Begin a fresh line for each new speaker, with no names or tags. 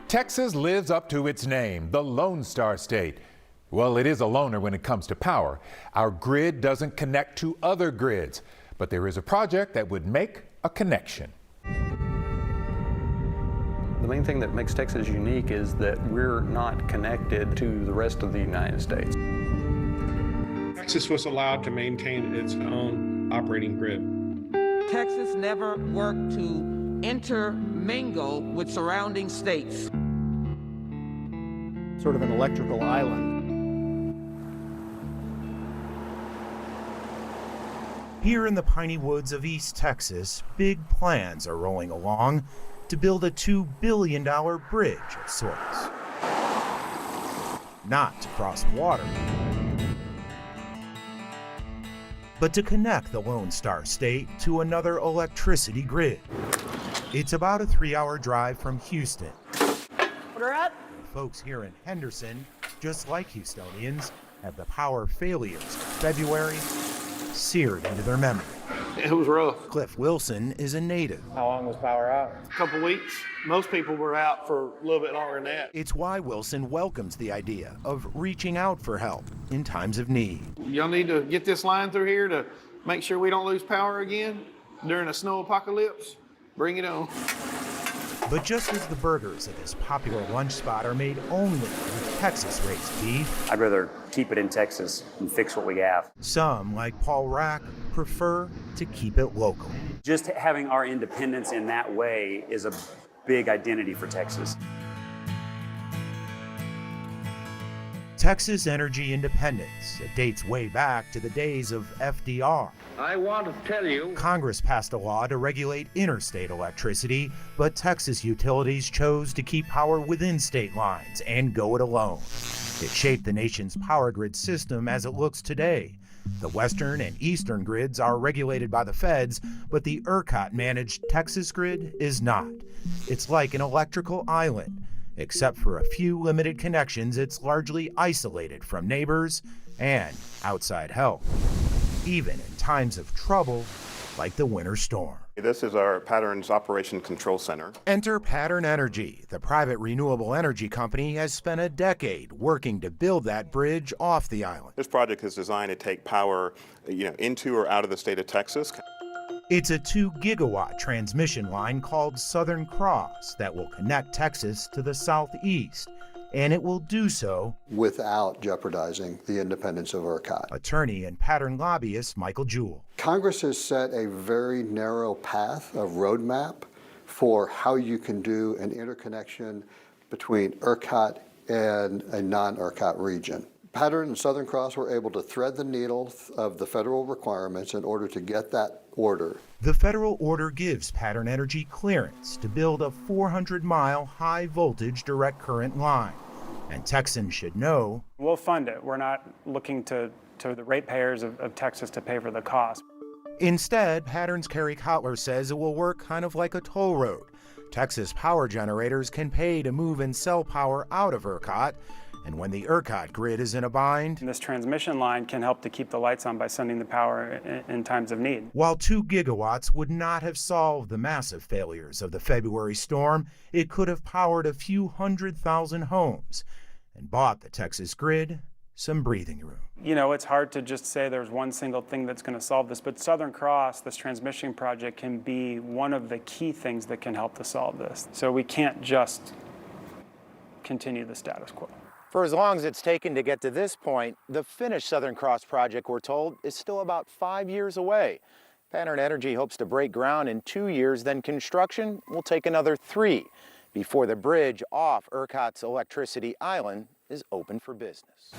Texas lives up to its name, the Lone Star State. Well, it is a loner when it comes to power. Our grid doesn't connect to other grids, but there is a project that would make a connection.
The main thing that makes Texas unique is that we're not connected to the rest of the United States.
Texas was allowed to maintain its own operating grid.
Texas never worked to intermingle with surrounding states.
Sort of an electrical island.
Here in the piney woods of East Texas, big plans are rolling along to build a $2 billion bridge of sorts. Not to cross water, but to connect the Lone Star State to another electricity grid. It's about a 3-hour drive from Houston.
Order up.
Folks here in Henderson, just like Houstonians, have the power failures of February seared into their memory.
It was rough.
Cliff Wilson is a native.
How long was power out?
A couple weeks. Most people were out for a little bit longer than that.
It's why Wilson welcomes the idea of reaching out for help in times of need.
Y'all need to get this line through here to make sure we don't lose power again during a snow apocalypse. Bring it on.
But just as the burgers at this popular lunch spot are made only with Texas-raised beef,
I'd rather keep it in Texas and fix what we have.
some, like Paul Rack, prefer to keep it local.
Just having our independence in that way is a big identity for Texas.
Texas energy independence, it dates way back to the days of FDR.
I want to tell you,
Congress passed a law to regulate interstate electricity, but Texas utilities chose to keep power within state lines and go it alone. It shaped the nation's power grid system as it looks today. The western and eastern grids are regulated by the feds, but the ERCOT-managed Texas grid is not. It's like an electrical island. Except for a few limited connections, it's largely isolated from neighbors and outside help, even in times of trouble like the winter storm.
This is our Patterns Operation Control Center.
Enter Pattern Energy. The private renewable energy company has spent a decade working to build that bridge off the island.
This project is designed to take power, into or out of the state of Texas.
It's a 2-gigawatt transmission line called Southern Cross that will connect Texas to the southeast, and it will do so
without jeopardizing the independence of ERCOT.
Attorney and pattern lobbyist Michael Jewell.
Congress has set a very narrow path, a roadmap for how you can do an interconnection between ERCOT and a non-ERCOT region. Pattern and Southern Cross were able to thread the needle of the federal requirements in order to get that order.
The federal order gives Pattern Energy clearance to build a 400-mile high-voltage direct current line. And Texans should know,
we'll fund it. We're not looking to the ratepayers of Texas to pay for the cost.
Instead, Pattern's Kerry Kotler says it will work kind of like a toll road. Texas power generators can pay to move and sell power out of ERCOT, and when the ERCOT grid is in a bind,
This transmission line can help to keep the lights on by sending the power in times of need.
While 2 gigawatts would not have solved the massive failures of the February storm, it could have powered a few 100,000 homes and bought the Texas grid some breathing room.
It's hard to just say there's one single thing that's going to solve this, but Southern Cross, this transmission project, can be one of the key things that can help to solve this. So we can't just continue the status quo.
For as long as it's taken to get to this point, the finished Southern Cross project, we're told, is still about 5 years away. Pattern Energy hopes to break ground in 2 years, then construction will take another 3 before the bridge off ERCOT's electricity island is open for business.